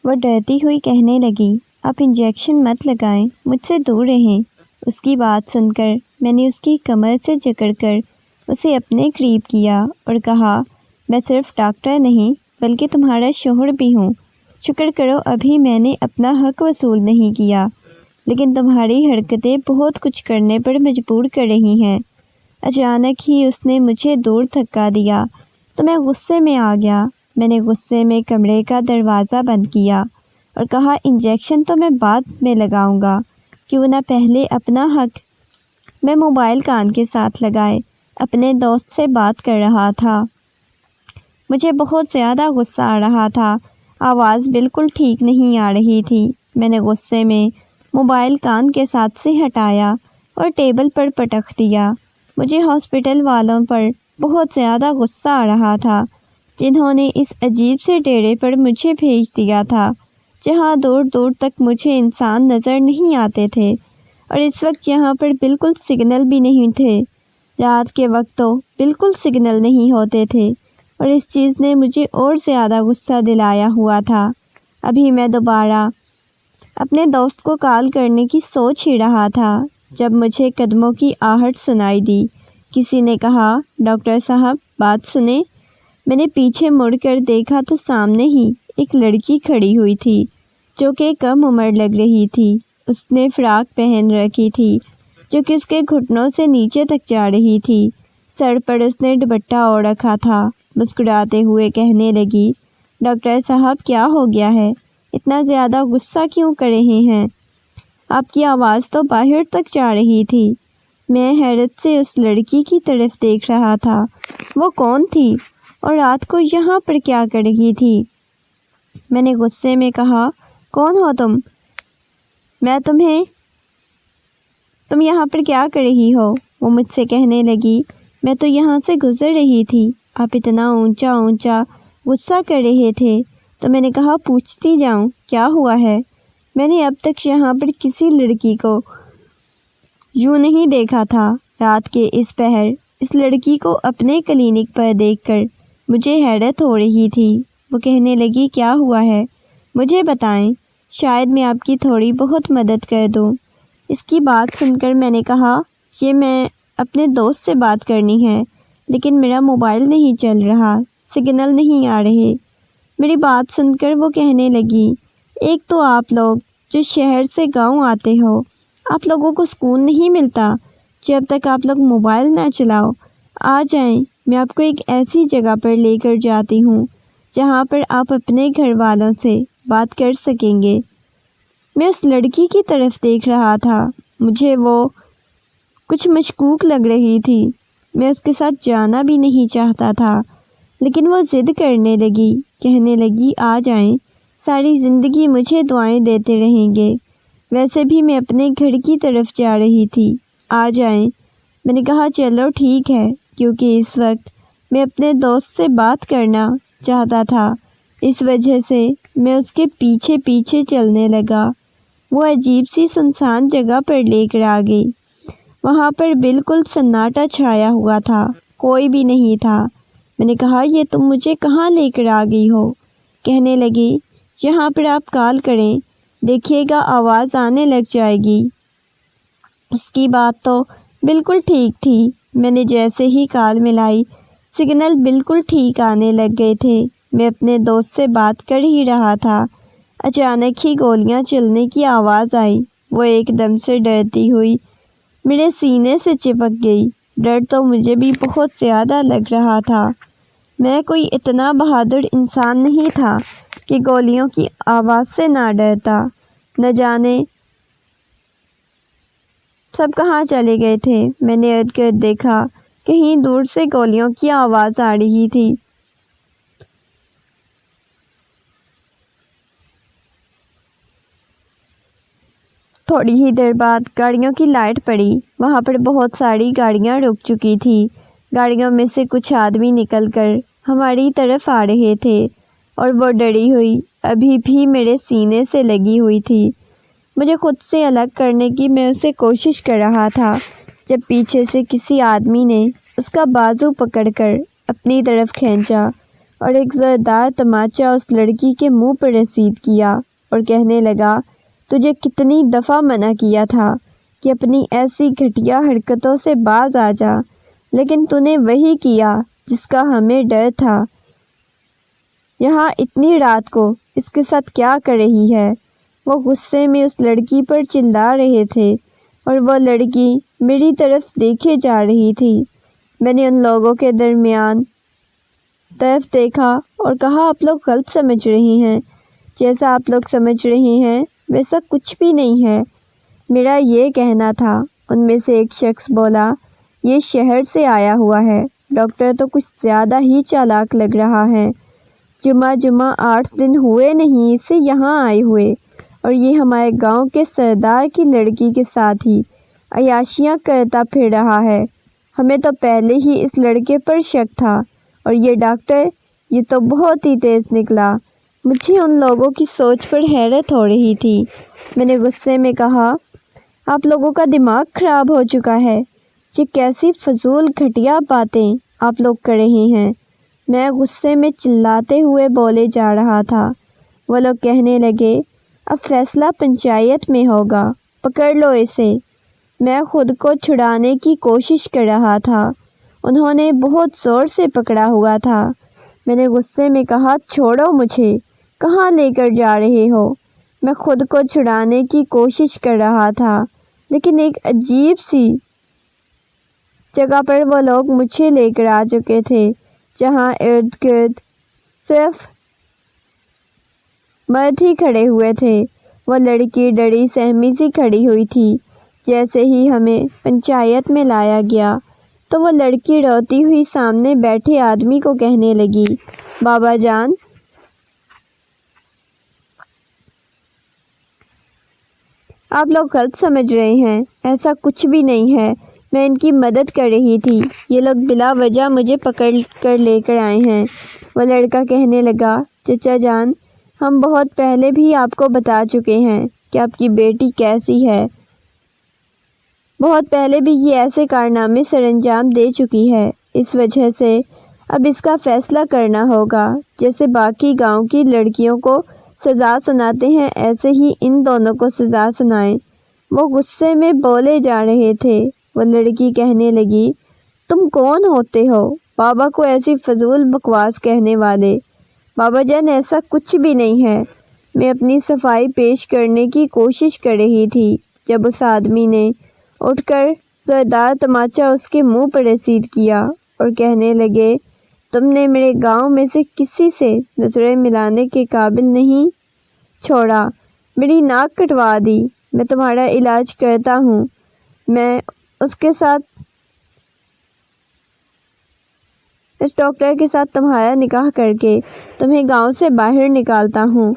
وہ ڈرتی ہوئی کہنے لگی، آپ انجیکشن مت لگائیں، مجھ سے دور رہیں۔ اس کی بات سن کر میں نے اس کی کمر سے جکڑ کر اسے اپنے قریب کیا اور کہا، میں صرف ڈاکٹر نہیں بلکہ تمہارا شوہر بھی ہوں۔ شکر کرو ابھی میں نے اپنا حق وصول نہیں کیا، لیکن تمہاری حرکتیں بہت کچھ کرنے پر مجبور کر رہی ہیں۔ اچانک ہی اس نے مجھے دور دھکا دیا تو میں غصے میں آ گیا۔ میں نے غصے میں کمرے کا دروازہ بند کیا اور کہا، انجیکشن تو میں بعد میں لگاؤں گا، کیوں نہ پہلے اپنا حق۔ میں موبائل کان کے ساتھ لگائے اپنے دوست سے بات کر رہا تھا۔ مجھے بہت زیادہ غصہ آ رہا تھا، آواز بالکل ٹھیک نہیں آ رہی تھی۔ میں نے غصے میں موبائل کان کے ساتھ سے ہٹایا اور ٹیبل پر پٹک دیا۔ مجھے ہاسپٹل والوں پر بہت زیادہ غصہ آ رہا تھا، جنہوں نے اس عجیب سے ڈیرے پر مجھے بھیج دیا تھا، جہاں دور دور تک مجھے انسان نظر نہیں آتے تھے، اور اس وقت یہاں پر بالکل سگنل بھی نہیں تھے۔ رات کے وقت تو بالکل سگنل نہیں ہوتے تھے، اور اس چیز نے مجھے اور زیادہ غصہ دلایا ہوا تھا۔ ابھی میں دوبارہ اپنے دوست کو کال کرنے کی سوچ ہی رہا تھا جب مجھے قدموں کی آہٹ سنائی دی۔ کسی نے کہا، ڈاکٹر صاحب بات سنیں۔ میں نے پیچھے مڑ کر دیکھا تو سامنے ہی ایک لڑکی کھڑی ہوئی تھی جو کہ کم عمر لگ رہی تھی۔ اس نے فراک پہن رکھی تھی جو کہ اس کے گھٹنوں سے نیچے تک جا رہی تھی۔ سر پر اس نے دوپٹہ اوڑھ رکھا تھا۔ مسکراتے ہوئے کہنے لگی، ڈاکٹر صاحب کیا ہو گیا ہے؟ اتنا زیادہ غصہ کیوں کر رہے ہیں؟ آپ کی آواز تو باہر تک جا رہی تھی۔ میں حیرت سے اس لڑکی کی طرف دیکھ رہا تھا۔ وہ کون تھی اور رات کو یہاں پر کیا کر رہی تھی؟ میں نے غصے میں کہا، کون ہو تم؟ تم یہاں پر کیا کر رہی ہو؟ وہ مجھ سے کہنے لگی، میں تو یہاں سے گزر رہی تھی، آپ اتنا اونچا غصہ کر رہے تھے تو میں نے کہا پوچھتی جاؤں کیا ہوا ہے۔ میں نے اب تک یہاں پر کسی لڑکی کو یوں نہیں دیکھا تھا۔ رات کے اس پہر اس لڑکی کو اپنے کلینک پر دیکھ کر مجھے حیرت ہو رہی تھی۔ وہ کہنے لگی، کیا ہوا ہے؟ مجھے بتائیں، شاید میں آپ کی تھوڑی بہت مدد کر دوں۔ اس کی بات سن کر میں نے کہا، یہ میں اپنے دوست سے بات کرنی ہے، لیکن میرا موبائل نہیں چل رہا، سگنل نہیں آ رہے۔ میری بات سن کر وہ کہنے لگی، ایک تو آپ لوگ جو شہر سے گاؤں آتے ہو، آپ لوگوں کو سکون نہیں ملتا جب تک آپ لوگ موبائل نہ چلاؤ۔ آ جائیں، میں آپ کو ایک ایسی جگہ پر لے کر جاتی ہوں جہاں پر آپ اپنے گھر والوں سے بات کر سکیں گے۔ میں اس لڑکی کی طرف دیکھ رہا تھا۔ مجھے وہ کچھ مشکوک لگ رہی تھی۔ میں اس کے ساتھ جانا بھی نہیں چاہتا تھا، لیکن وہ ضد کرنے لگی، کہنے لگی، آ جائیں، ساری زندگی مجھے دعائیں دیتے رہیں گے۔ ویسے بھی میں اپنے گھر کی طرف جا رہی تھی، آ جائیں۔ میں نے کہا چلو ٹھیک ہے، کیونکہ اس وقت میں اپنے دوست سے بات کرنا چاہتا تھا، اس وجہ سے میں اس کے پیچھے پیچھے چلنے لگا۔ وہ عجیب سی سنسان جگہ پر لے کر آ گئی۔ وہاں پر بالکل سناٹا چھایا ہوا تھا، کوئی بھی نہیں تھا۔ میں نے کہا، یہ تم مجھے کہاں لے کر آ گئی ہو؟ کہنے لگی، یہاں پر آپ کال کریں، دیکھیے گا آواز آنے لگ جائے گی۔ اس کی بات تو بالکل ٹھیک تھی۔ میں نے جیسے ہی کال ملائی، سگنل بالکل ٹھیک آنے لگ گئے تھے۔ میں اپنے دوست سے بات کر ہی رہا تھا، اچانک ہی گولیاں چلنے کی آواز آئی۔ وہ ایک دم سے ڈرتی ہوئی میرے سینے سے چپک گئی۔ ڈر تو مجھے بھی بہت زیادہ لگ رہا تھا۔ میں کوئی اتنا بہادر انسان نہیں تھا کہ گولیوں کی آواز سے نہ ڈرتا۔ نہ جانے سب کہاں چلے گئے تھے۔ میں نے ارد گرد دیکھا، کہیں دور سے گولیوں کی آواز آ رہی تھی۔ تھوڑی ہی دیر بعد گاڑیوں کی لائٹ پڑی۔ وہاں پر بہت ساری گاڑیاں رک چکی تھی۔ گاڑیوں میں سے کچھ آدمی نکل کر ہماری طرف آ رہے تھے، اور وہ ڈری ہوئی ابھی بھی میرے سینے سے لگی ہوئی تھی۔ مجھے خود سے الگ کرنے کی میں اسے کوشش کر رہا تھا جب پیچھے سے کسی آدمی نے اس کا بازو پکڑ کر اپنی طرف کھینچا۔ اور ایک زوردار تماچا اس لڑکی کے منہ پر رسید کیا اور کہنے لگا، تجھے کتنی دفعہ منع کیا تھا کہ اپنی ایسی گھٹیا حرکتوں سے باز آ جا، لیکن تو نے وہی کیا جس کا ہمیں ڈر تھا۔ یہاں اتنی رات کو اس کے ساتھ کیا کر رہی ہے؟ وہ غصے میں اس لڑکی پر چلا رہے تھے اور وہ لڑکی میری طرف دیکھے جا رہی تھی۔ میں نے ان لوگوں کے درمیان طرف دیکھا اور کہا، آپ لوگ غلط سمجھ رہے ہیں، جیسا آپ لوگ سمجھ رہے ہیں ویسا کچھ بھی نہیں ہے، میرا یہ کہنا تھا۔ ان میں سے ایک شخص بولا، یہ شہر سے آیا ہوا ہے، ڈاکٹر تو کچھ زیادہ ہی چالاک لگ رہا ہے، جمعہ 8 دن ہوئے نہیں اسے یہاں آئے ہوئے، اور یہ ہمارے گاؤں کے سردار کی لڑکی کے ساتھ ہی عیاشیاں کرتا پھر رہا ہے۔ ہمیں تو پہلے ہی اس لڑکے پر شک تھا، اور یہ ڈاکٹر، یہ تو بہت ہی تیز نکلا۔ مجھے ان لوگوں کی سوچ پر حیرت ہو رہی تھی۔ میں نے غصے میں کہا، آپ لوگوں کا دماغ خراب ہو چکا ہے، یہ کیسی فضول گھٹیا باتیں آپ لوگ کر رہے ہیں۔ میں غصے میں چلاتے ہوئے بولے جا رہا تھا۔ وہ لوگ کہنے لگے، اب فیصلہ پنچایت میں ہوگا، پکڑ لو اسے۔ میں خود کو چھڑانے کی کوشش کر رہا تھا، انہوں نے بہت زور سے پکڑا ہوا تھا۔ میں نے غصے میں کہا، چھوڑو مجھے، کہاں لے کر جا رہے ہو؟ میں خود کو چھڑانے کی کوشش کر رہا تھا، لیکن ایک عجیب سی جگہ پر وہ لوگ مجھے لے کر آ چکے تھے، جہاں ارد گرد صرف مرد ہی کھڑے ہوئے تھے۔ وہ لڑکی ڈری سہمی سی کھڑی ہوئی تھی۔ جیسے ہی ہمیں پنچایت میں لایا گیا تو وہ لڑکی روتی ہوئی سامنے بیٹھے آدمی کو کہنے لگی، بابا جان، آپ لوگ غلط سمجھ رہے ہیں، ایسا کچھ بھی نہیں ہے، میں ان کی مدد کر رہی تھی، یہ لوگ بلا وجہ مجھے پکڑ کر لے کر آئے ہیں۔ وہ لڑکا کہنے لگا، چچا جان، ہم بہت پہلے بھی آپ کو بتا چکے ہیں کہ آپ کی بیٹی کیسی ہے، بہت پہلے بھی یہ ایسے کارنامے سر انجام دے چکی ہے، اس وجہ سے اب اس کا فیصلہ کرنا ہوگا۔ جیسے باقی گاؤں کی لڑکیوں کو سزا سناتے ہیں ایسے ہی ان دونوں کو سزا سنائیں۔ وہ غصے میں بولے جا رہے تھے۔ وہ لڑکی کہنے لگی، تم کون ہوتے ہو بابا کو ایسی فضول بکواس کہنے والے؟ بابا جان، ایسا کچھ بھی نہیں ہے، میں اپنی صفائی پیش کرنے کی کوشش کر رہی تھی جب اس آدمی نے اٹھ کر زوردار تماچا اس کے منہ پر رسید کیا اور کہنے لگے، تم نے میرے گاؤں میں سے کسی سے نظریں ملانے کے قابل نہیں چھوڑا، میری ناک کٹوا دی، میں تمہارا علاج کرتا ہوں، میں اس ڈاکٹر کے ساتھ تمہارا نکاح کر کے تمہیں گاؤں سے باہر نکالتا ہوں،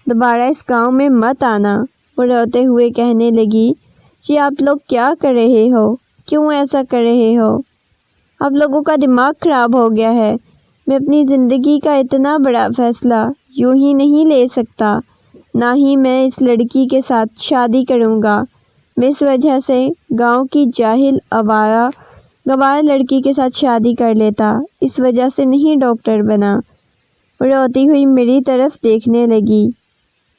دوبارہ اس گاؤں میں مت آنا۔ وہ روتے ہوئے کہنے لگی، جی آپ لوگ کیا کر رہے ہو؟ کیوں ایسا کر رہے ہو؟ آپ لوگوں کا دماغ خراب ہو گیا ہے۔ میں اپنی زندگی کا اتنا بڑا فیصلہ یوں ہی نہیں لے سکتا، نہ ہی میں اس لڑکی کے ساتھ شادی کروں گا۔ میں اس وجہ سے گاؤں کی جاہل گوار لڑکی کے ساتھ شادی کر لیتا، اس وجہ سے نہیں ڈاکٹر بنا۔ وہ روتی ہوئی میری طرف دیکھنے لگی،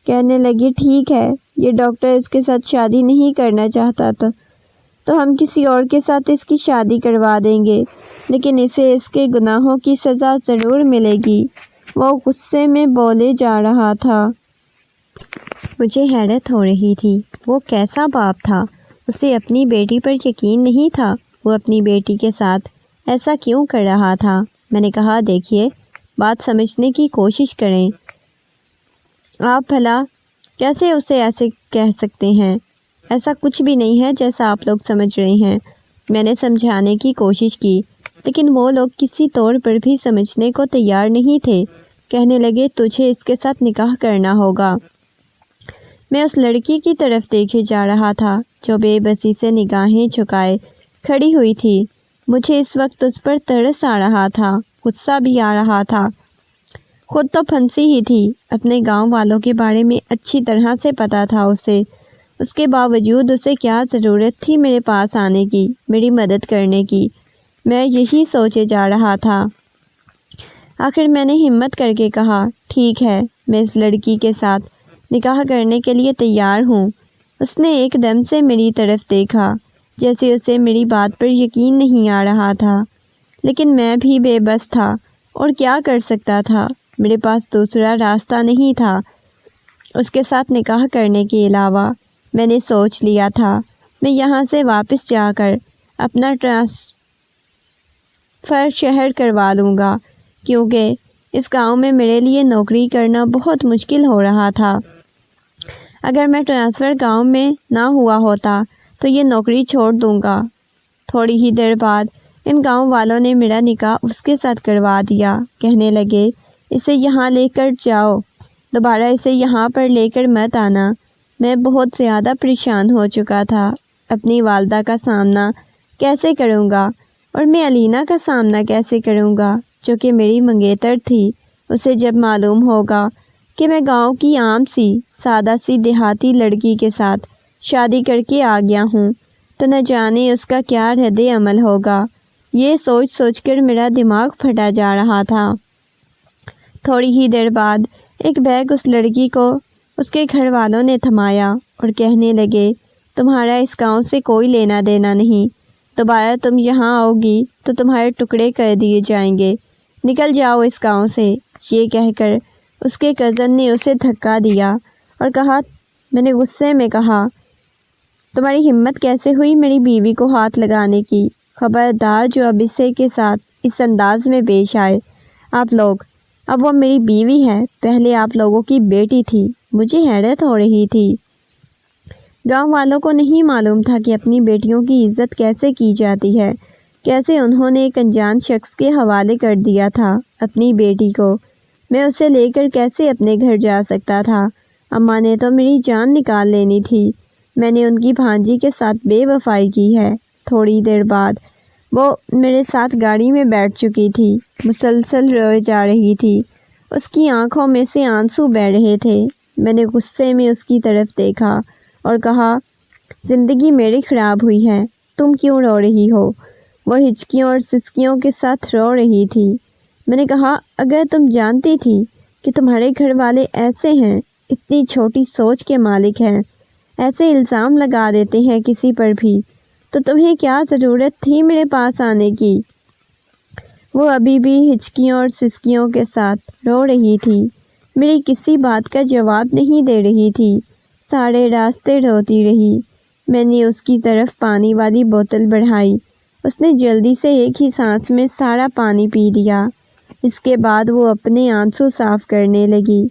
کہنے لگی، ٹھیک ہے، یہ ڈاکٹر اس کے ساتھ شادی نہیں کرنا چاہتا تو ہم کسی اور کے ساتھ اس کی شادی کروا دیں گے، لیکن اسے اس کے گناہوں کی سزا ضرور ملے گی۔ وہ غصے میں بولے جا رہا تھا۔ مجھے حیرت ہو رہی تھی، وہ کیسا باپ تھا؟ اسے اپنی بیٹی پر یقین نہیں تھا، وہ اپنی بیٹی کے ساتھ ایسا کیوں کر رہا تھا؟ میں نے کہا، دیکھیے، بات سمجھنے کی کوشش کریں، آپ بھلا کیسے اسے ایسے کہہ سکتے ہیں؟ ایسا کچھ بھی نہیں ہے جیسا آپ لوگ سمجھ رہے ہیں۔ میں نے سمجھانے کی کوشش کی، لیکن وہ لوگ کسی طور پر بھی سمجھنے کو تیار نہیں تھے۔ کہنے لگے، تجھے اس کے ساتھ نکاح کرنا ہوگا۔ میں اس لڑکی کی طرف دیکھے جا رہا تھا جو بے بسی سے نگاہیں جھکائے کھڑی ہوئی تھی۔ مجھے اس وقت اس پر ترس آ رہا تھا، غصہ بھی آ رہا تھا۔ خود تو پھنسی ہی تھی، اپنے گاؤں والوں کے بارے میں اچھی طرح سے پتہ تھا اسے، اس کے باوجود اسے کیا ضرورت تھی میرے پاس آنے کی، میری مدد کرنے کی؟ میں یہی سوچے جا رہا تھا۔ آخر میں نے ہمت کر کے کہا ٹھیک ہے، میں اس لڑکی کے ساتھ نکاح کرنے کے لیے تیار ہوں۔ اس نے ایک دم سے میری طرف دیکھا جیسے اسے میری بات پر یقین نہیں آ رہا تھا، لیکن میں بھی بے بس تھا اور کیا کر سکتا تھا؟ میرے پاس دوسرا راستہ نہیں تھا اس کے ساتھ نکاح کرنے کے علاوہ۔ میں نے سوچ لیا تھا میں یہاں سے واپس جا کر اپنا ٹرانسفر شہر کروا لوں گا، کیونکہ اس گاؤں میں میرے لیے نوکری کرنا بہت مشکل ہو رہا تھا۔ اگر میں ٹرانسفر گاؤں میں نہ ہوا ہوتا تو یہ نوکری چھوڑ دوں گا۔ تھوڑی ہی دیر بعد ان گاؤں والوں نے میرا نکاح اس کے ساتھ کروا دیا۔ کہنے لگے اسے یہاں لے کر جاؤ، دوبارہ اسے یہاں پر لے کر مت آنا۔ میں بہت زیادہ پریشان ہو چکا تھا۔ اپنی والدہ کا سامنا کیسے کروں گا اور میں علینا کا سامنا کیسے کروں گا جو کہ میری منگیتر تھی؟ اسے جب معلوم ہوگا کہ میں گاؤں کی عام سی سادہ سی دیہاتی لڑکی کے ساتھ شادی کر کے آ گیا ہوں تو نہ جانے اس کا کیا رد عمل ہوگا۔ یہ سوچ سوچ کر میرا دماغ پھٹا جا رہا تھا۔ تھوڑی ہی دیر بعد ایک بیگ اس لڑکی کو اس کے گھر والوں نے تھمایا اور کہنے لگے تمہارا اس گاؤں سے کوئی لینا دینا نہیں، دوبارہ تم یہاں آؤ گی تو تمہارے ٹکڑے کر دیے جائیں گے، نکل جاؤ اس گاؤں سے۔ یہ کہہ کر اس کے کزن نے اسے دھکا دیا اور کہا، میں نے غصے میں کہا تمہاری ہمت کیسے ہوئی میری بیوی کو ہاتھ لگانے کی؟ خبردار جو اب اسے کے ساتھ اس انداز میں پیش آئے آپ لوگ۔ اب وہ میری بیوی ہے، پہلے آپ لوگوں کی بیٹی تھی۔ مجھے حیرت ہو رہی تھی۔ گاؤں والوں کو نہیں معلوم تھا کہ اپنی بیٹیوں کی عزت کیسے کی جاتی ہے، کیسے انہوں نے ایک انجان شخص کے حوالے کر دیا تھا اپنی بیٹی کو۔ میں اسے لے کر کیسے اپنے گھر جا سکتا تھا؟ اماں نے تو میری جان نکال لینی تھی۔ میں نے ان کی بھانجی کے ساتھ بے وفائی کی ہے۔ تھوڑی دیر بعد وہ میرے ساتھ گاڑی میں بیٹھ چکی تھی، مسلسل روئے جا رہی تھی، اس کی آنکھوں میں سے آنسو بہہ رہے تھے۔ میں نے غصے میں اس کی طرف دیکھا اور کہا زندگی میری خراب ہوئی ہے، تم کیوں رو رہی ہو؟ وہ ہچکیوں اور سسکیوں کے ساتھ رو رہی تھی۔ میں نے کہا اگر تم جانتی تھی کہ تمہارے گھر والے ایسے ہیں، اتنی چھوٹی سوچ کے مالک ہیں، ایسے الزام لگا دیتے ہیں کسی پر بھی، تو تمہیں کیا ضرورت تھی میرے پاس آنے کی؟ وہ ابھی بھی ہچکیوں اور سسکیوں کے ساتھ رو رہی تھی، میری کسی بات کا جواب نہیں دے رہی تھی، سارے راستے روتی رہی۔ میں نے اس کی طرف پانی والی بوتل بڑھائی، اس نے جلدی سے ایک ہی سانس میں سارا پانی پی لیا۔ اس کے بعد وہ اپنے آنسو صاف کرنے لگی۔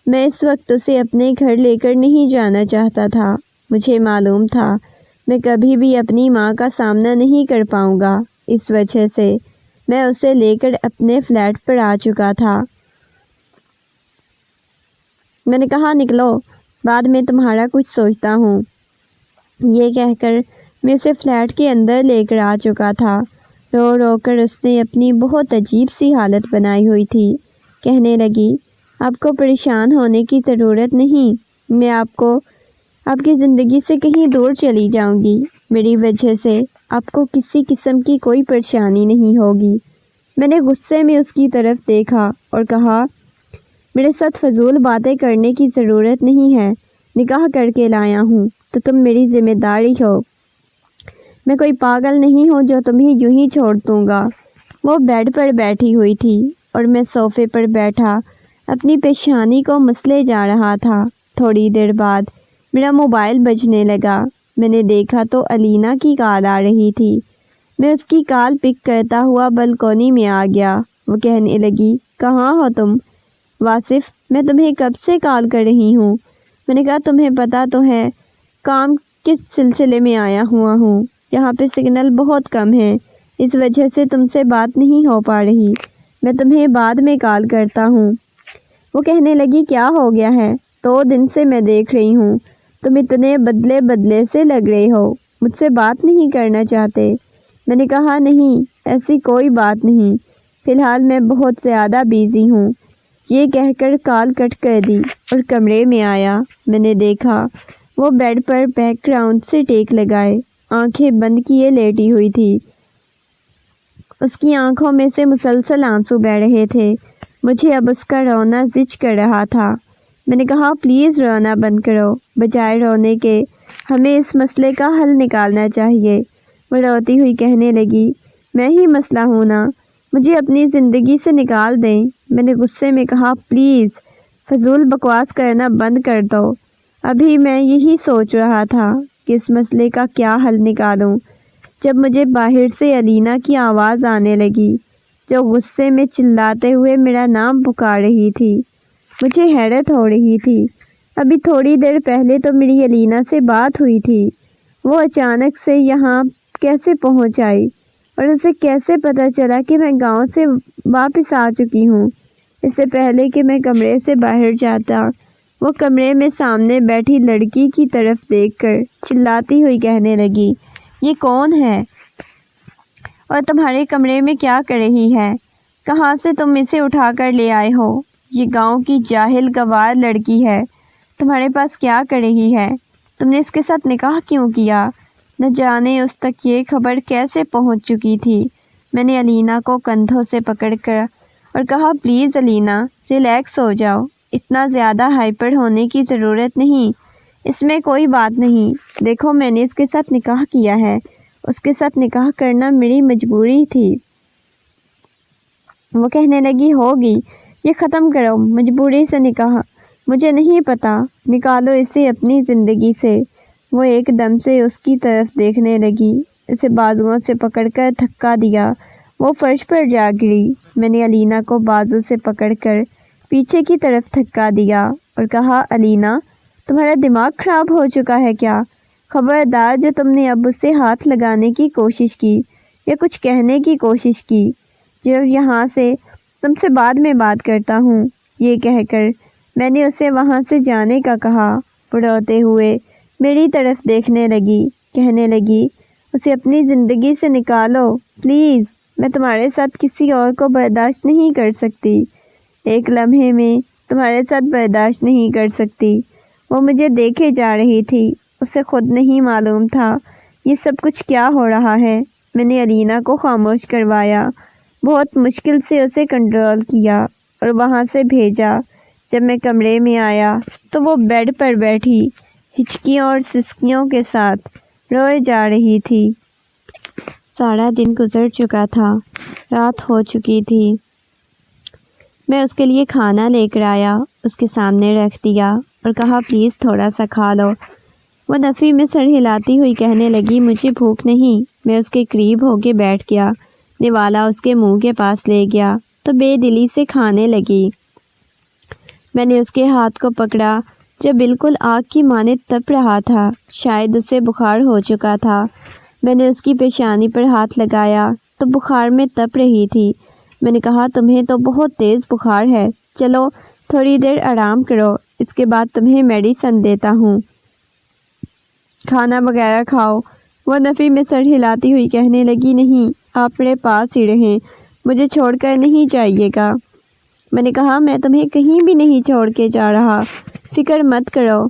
میں اس وقت اسے اپنے گھر لے کر نہیں جانا چاہتا تھا۔ مجھے معلوم تھا میں کبھی بھی اپنی ماں کا سامنا نہیں کر پاؤں گا، اس وجہ سے میں اسے لے کر اپنے فلیٹ پر آ چکا تھا۔ میں نے کہا نکلو، بعد میں تمہارا کچھ سوچتا ہوں۔ یہ کہہ کر میں اسے فلیٹ کے اندر لے کر آ چکا تھا۔ رو رو کر اس نے اپنی بہت عجیب سی حالت بنائی ہوئی تھی۔ کہنے لگی آپ کو پریشان ہونے کی ضرورت نہیں، میں آپ کی زندگی سے کہیں دور چلی جاؤں گی، میری وجہ سے آپ کو کسی قسم کی کوئی پریشانی نہیں ہوگی۔ میں نے غصے میں اس کی طرف دیکھا اور کہا میرے ساتھ فضول باتیں کرنے کی ضرورت نہیں ہے، نکاح کر کے لایا ہوں تو تم میری ذمہ داری ہو، میں کوئی پاگل نہیں ہوں جو تمہیں یوں ہی چھوڑ دوں گا۔ وہ بیڈ پر بیٹھی ہوئی تھی اور میں صوفے پر بیٹھا اپنی پیشانی کو مسلے جا رہا تھا۔ تھوڑی دیر بعد میرا موبائل بجنے لگا۔ میں نے دیکھا تو علینا کی کال آ رہی تھی۔ میں اس کی کال پک کرتا ہوا بلکونی میں آ گیا۔ وہ کہنے لگی کہاں ہو تم؟ واصف میں تمہیں کب سے کال کر رہی ہوں۔ میں نے کہا تمہیں پتہ تو ہے کام کس سلسلے میں آیا ہوا ہوں، یہاں پہ سگنل بہت کم ہے، اس وجہ سے تم سے بات نہیں ہو پا رہی، میں تمہیں بعد میں کال کرتا ہوں۔ وہ کہنے لگی کیا ہو گیا ہے؟ 2 دن سے میں دیکھ رہی ہوں تم اتنے بدلے سے لگ رہے ہو، مجھ سے بات نہیں کرنا چاہتے؟ میں نے کہا نہیں، ایسی کوئی بات نہیں، فی الحال میں بہت زیادہ بیزی ہوں۔ یہ کہہ کر کال کٹ کر دی اور کمرے میں آیا۔ میں نے دیکھا وہ بیڈ پر بیک گراؤنڈ سے ٹیک لگائے آنکھیں بند کیے لیٹی ہوئی تھی۔ اس کی آنکھوں میں سے مسلسل آنسو بہہ رہے تھے۔ مجھے اب اس کا رونا زچ کر رہا تھا۔ میں نے کہا پلیز رونا بند کرو، بجائے رونے کے ہمیں اس مسئلے کا حل نکالنا چاہیے۔ وہ روتی ہوئی کہنے لگی میں ہی مسئلہ ہوں نا، مجھے اپنی زندگی سے نکال دیں۔ میں نے غصے میں کہا پلیز فضول بکواس کرنا بند کر دو۔ ابھی میں یہی سوچ رہا تھا کہ اس مسئلے کا کیا حل نکالوں جب مجھے باہر سے علینا کی آواز آنے لگی جو غصے میں چلاتے ہوئے میرا نام پکار رہی تھی۔ مجھے حیرت ہو رہی تھی، ابھی تھوڑی دیر پہلے تو میری علینا سے بات ہوئی تھی، وہ اچانک سے یہاں کیسے پہنچ آئی اور اسے کیسے پتہ چلا کہ میں گاؤں سے واپس آ چکی ہوں۔ اس سے پہلے کہ میں کمرے سے باہر جاتا وہ کمرے میں سامنے بیٹھی لڑکی کی طرف دیکھ کر چلاتی ہوئی کہنے لگی یہ کون ہے اور تمہارے کمرے میں کیا کر رہی ہے؟ کہاں سے تم اسے اٹھا کر لے آئے ہو؟ یہ گاؤں کی جاہل گوار لڑکی ہے، تمہارے پاس کیا کر رہی ہے؟ تم نے اس کے ساتھ نکاح کیوں کیا؟ نہ جانے اس تک یہ خبر کیسے پہنچ چکی تھی۔ میں نے علینا کو کندھوں سے پکڑ کر اور کہا پلیز علینا ریلیکس ہو جاؤ، اتنا زیادہ ہائپر ہونے کی ضرورت نہیں، اس میں کوئی بات نہیں۔ دیکھو میں نے اس کے ساتھ نکاح کیا ہے، اس کے ساتھ نکاح کرنا میری مجبوری تھی۔ وہ کہنے لگی ہوگی، یہ ختم کرو مجبوری سے نکاح، مجھے نہیں پتہ، نکالو اسے اپنی زندگی سے۔ وہ ایک دم سے اس کی طرف دیکھنے لگی، اسے بازوؤں سے پکڑ کر دھکا دیا، وہ فرش پر جا گری۔ میں نے علینا کو بازو سے پکڑ کر پیچھے کی طرف دھکا دیا اور کہا علینا تمہارا دماغ خراب ہو چکا ہے کیا؟ خبردار جو تم نے اب اسے ہاتھ لگانے کی کوشش کی یا کچھ کہنے کی کوشش کی، جو یہاں سے تم سے بعد میں بات کرتا ہوں۔ یہ کہہ کر میں نے اسے وہاں سے جانے کا کہا۔ وہ روتے ہوئے میری طرف دیکھنے لگی، کہنے لگی اسے اپنی زندگی سے نکالو پلیز، میں تمہارے ساتھ کسی اور کو برداشت نہیں کر سکتی، ایک لمحے میں تمہارے ساتھ برداشت نہیں کر سکتی۔ وہ مجھے دیکھے جا رہی تھی، اسے خود نہیں معلوم تھا یہ سب کچھ کیا ہو رہا ہے۔ میں نے علینا کو خاموش کروایا، بہت مشکل سے اسے کنٹرول کیا اور وہاں سے بھیجا۔ جب میں کمرے میں آیا تو وہ بیڈ پر بیٹھی ہچکیوں اور سسکیوں کے ساتھ روئے جا رہی تھی۔ سارا دن گزر چکا تھا، رات ہو چکی تھی۔ میں اس کے لیے کھانا لے کر آیا، اس کے سامنے رکھ دیا اور کہا پلیز تھوڑا سا کھا لو۔ وہ نفی میں سر ہلاتی ہوئی کہنے لگی مجھے بھوک نہیں۔ میں اس کے قریب ہو کے بیٹھ گیا، نوالا اس کے منہ کے پاس لے گیا تو بے دلی سے کھانے لگی۔ میں نے اس کے ہاتھ کو پکڑا جو بالکل آگ کی مانند تپ رہا تھا، شاید اسے بخار ہو چکا تھا۔ میں نے اس کی پیشانی پر ہاتھ لگایا تو بخار میں تپ رہی تھی۔ میں نے کہا تمہیں تو بہت تیز بخار ہے، چلو تھوڑی دیر آرام کرو، اس کے بعد تمہیں میڈیسن دیتا ہوں، کھانا وغیرہ کھاؤ۔ وہ نفی میں سر ہلاتی ہوئی کہنے لگی نہیں، آپ میرے پاس ہی رہیں، مجھے چھوڑ کر نہیں جائیے گا۔ میں نے کہا میں تمہیں کہیں بھی نہیں چھوڑ کے جا رہا، فکر مت کرو،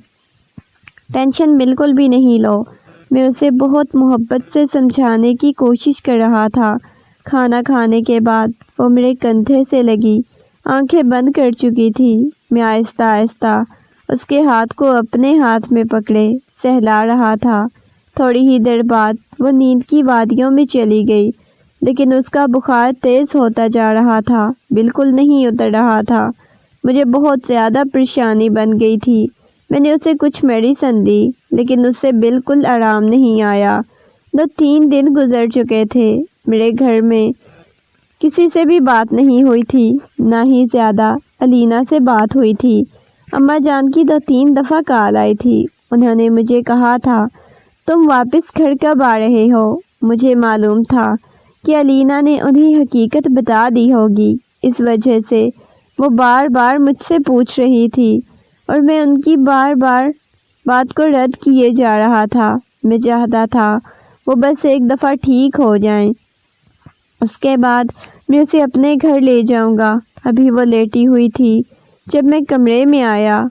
ٹینشن بالکل بھی نہیں لو۔ میں اسے بہت محبت سے سمجھانے کی کوشش کر رہا تھا۔ کھانا کھانے کے بعد وہ میرے کندھے سے لگی، آنکھیں بند کر چکی تھی۔ میں آہستہ آہستہ اس کے ہاتھ کو اپنے ہاتھ میں پکڑے سہلا رہا تھا۔ تھوڑی ہی دیر بعد وہ نیند کی وادیوں میں چلی گئی، لیکن اس کا بخار تیز ہوتا جا رہا تھا، بالکل نہیں اتر رہا تھا۔ مجھے بہت زیادہ پریشانی بن گئی تھی۔ میں نے اسے کچھ میڈیسن دی، لیکن اس سے بالکل آرام نہیں آیا۔ 2-3 دن گزر چکے تھے، میرے گھر میں کسی سے بھی بات نہیں ہوئی تھی، نہ ہی زیادہ علینا سے بات ہوئی تھی۔ اماں جان کی 2-3 دفعہ کال آئی تھی، انہوں نے مجھے کہا تھا تم واپس گھر کب آ رہے ہو؟ مجھے معلوم تھا کہ علینا نے انہیں حقیقت بتا دی ہوگی، اس وجہ سے وہ بار بار مجھ سے پوچھ رہی تھی اور میں ان کی بار بار بات کو رد کیے جا رہا تھا۔ میں چاہتا تھا وہ بس ایک دفعہ ٹھیک ہو جائیں، اس کے بعد میں اسے اپنے گھر لے جاؤں گا۔ ابھی وہ لیٹی ہوئی تھی جب میں کمرے میں آیا۔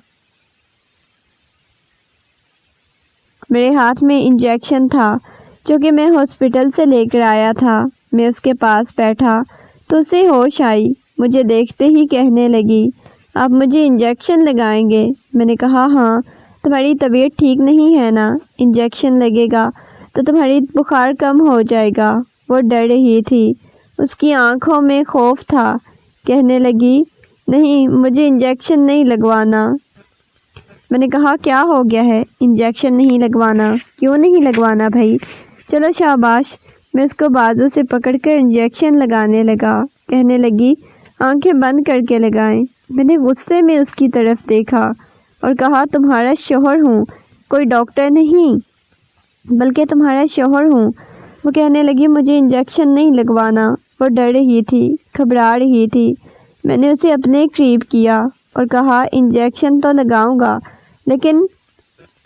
میرے ہاتھ میں انجیکشن تھا جو کہ میں ہاسپٹل سے لے کر آیا تھا۔ میں اس کے پاس بیٹھا تو اسے ہوش آئی۔ مجھے دیکھتے ہی کہنے لگی، آپ مجھے انجیکشن لگائیں گے؟ میں نے کہا ہاں، تمہاری طبیعت ٹھیک نہیں ہے نا، انجیکشن لگے گا تو تمہاری بخار کم ہو جائے گا۔ وہ ڈر رہی تھی، اس کی آنکھوں میں خوف تھا۔ کہنے لگی، نہیں مجھے انجیکشن نہیں لگوانا۔ میں نے کہا کیا ہو گیا ہے، انجیکشن نہیں لگوانا؟ کیوں نہیں لگوانا بھائی؟ چلو شاباش۔ میں اس کو بازو سے پکڑ کر انجیکشن لگانے لگا۔ کہنے لگی، آنکھیں بند کر کے لگائیں۔ میں نے غصے میں اس کی طرف دیکھا اور کہا، تمہارا شوہر ہوں، کوئی ڈاکٹر نہیں بلکہ تمہارا شوہر ہوں۔ وہ کہنے لگی، مجھے انجیکشن نہیں لگوانا۔ وہ ڈر رہی تھی، گھبرا رہی تھی۔ میں نے اسے اپنے قریب کیا اور کہا، انجیکشن تو لگاؤں گا، لیکن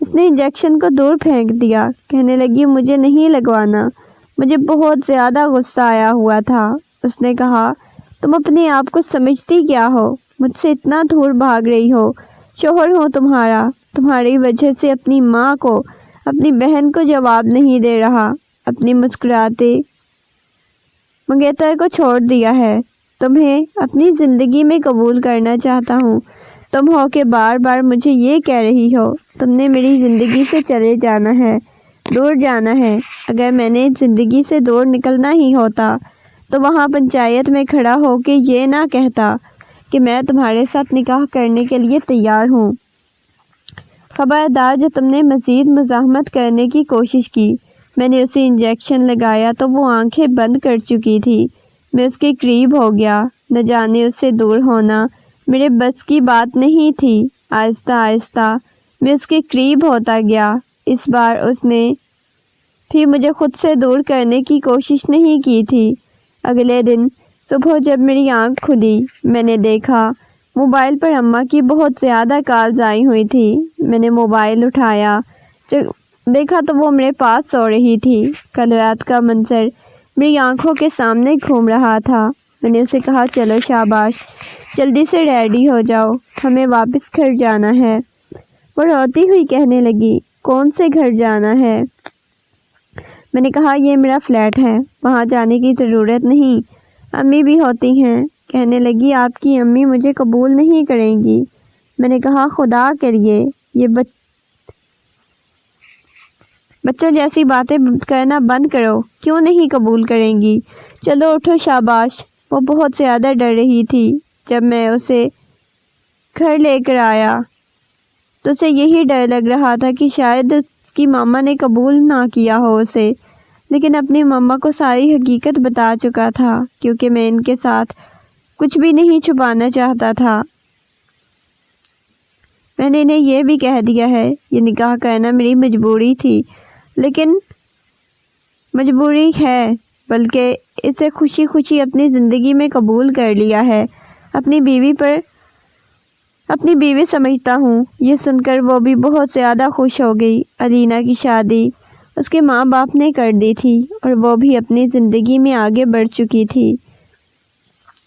اس نے انجیکشن کو دور پھینک دیا۔ کہنے لگی، مجھے نہیں لگوانا۔ مجھے بہت زیادہ غصہ آیا ہوا تھا۔ اس نے کہا، تم اپنے آپ کو سمجھتی کیا ہو؟ مجھ سے اتنا دور بھاگ رہی ہو، شوہر ہو تمہارا، تمہاری وجہ سے اپنی ماں کو، اپنی بہن کو جواب نہیں دے رہا، اپنی مسکراتے منگیتر کو چھوڑ دیا ہے۔ تمہیں اپنی زندگی میں قبول کرنا چاہتا ہوں، تم ہو کہ بار بار مجھے یہ کہہ رہی ہو، تم نے میری زندگی سے چلے جانا ہے، دور جانا ہے۔ اگر میں نے زندگی سے دور نکلنا ہی ہوتا تو وہاں پنچایت میں کھڑا ہو کے یہ نہ کہتا کہ میں تمہارے ساتھ نکاح کرنے کے لیے تیار ہوں۔ خبردار جو تم نے مزید مزاحمت کرنے کی کوشش کی۔ میں نے اسے انجیکشن لگایا تو وہ آنکھیں بند کر چکی تھی۔ میں اس کے قریب ہو گیا، نہ جانے اس سے دور ہونا میرے بس کی بات نہیں تھی۔ آہستہ آہستہ میں اس کے قریب ہوتا گیا۔ اس بار اس نے بھی مجھے خود سے دور کرنے کی کوشش نہیں کی تھی۔ اگلے دن صبح جب میری آنکھ کھلی، میں نے دیکھا موبائل پر اماں کی بہت زیادہ کالز آئی ہوئی تھی۔ میں نے موبائل اٹھایا، دیکھا تو وہ میرے پاس سو رہی تھی۔ کل رات کا منظر میری آنکھوں کے سامنے گھوم رہا تھا۔ میں نے اسے کہا، چلو شاباش، جلدی سے ریڈی ہو جاؤ، ہمیں واپس گھر جانا ہے۔ وہ روتی ہوئی کہنے لگی، کون سے گھر جانا ہے؟ میں نے کہا، یہ میرا فلیٹ ہے، وہاں جانے کی ضرورت نہیں، امی بھی ہوتی ہیں۔ کہنے لگی، آپ کی امی مجھے قبول نہیں کریں گی۔ میں نے کہا، خدا کریے یہ بچوں جیسی باتیں کرنا بند کرو، کیوں نہیں قبول کریں گی؟ چلو اٹھو شاباش۔ وہ بہت زیادہ ڈر رہی تھی۔ جب میں اسے گھر لے کر آیا تو اسے یہی ڈر لگ رہا تھا کہ شاید اس کی ماما نے قبول نہ کیا ہو اسے، لیکن اپنی ماما کو ساری حقیقت بتا چکا تھا، کیونکہ میں ان کے ساتھ کچھ بھی نہیں چھپانا چاہتا تھا۔ میں نے انہیں یہ بھی کہہ دیا ہے، یہ نکاح کرنا میری مجبوری تھی، لیکن مجبوری ہے، بلکہ اسے خوشی خوشی اپنی زندگی میں قبول کر لیا ہے۔ اپنی بیوی سمجھتا ہوں۔ یہ سن کر وہ بھی بہت زیادہ خوش ہو گئی۔ علینا کی شادی اس کے ماں باپ نے کر دی تھی اور وہ بھی اپنی زندگی میں آگے بڑھ چکی تھی،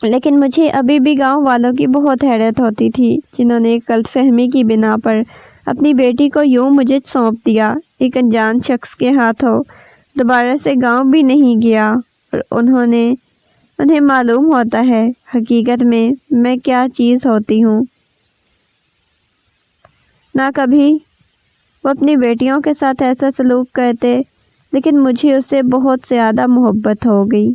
لیکن مجھے ابھی بھی گاؤں والوں کی بہت حیرت ہوتی تھی، جنہوں نے غلط فہمی کی بنا پر اپنی بیٹی کو یوں مجھے سونپ دیا، ایک انجان شخص کے ہاتھوں۔ دوبارہ سے گاؤں بھی نہیں گیا اور انہیں معلوم ہوتا ہے حقیقت میں کیا چیز ہوتی ہوں۔ نہ کبھی وہ اپنی بیٹیوں کے ساتھ ایسا سلوک کرتے، لیکن مجھے اس سے بہت زیادہ محبت ہو گئی۔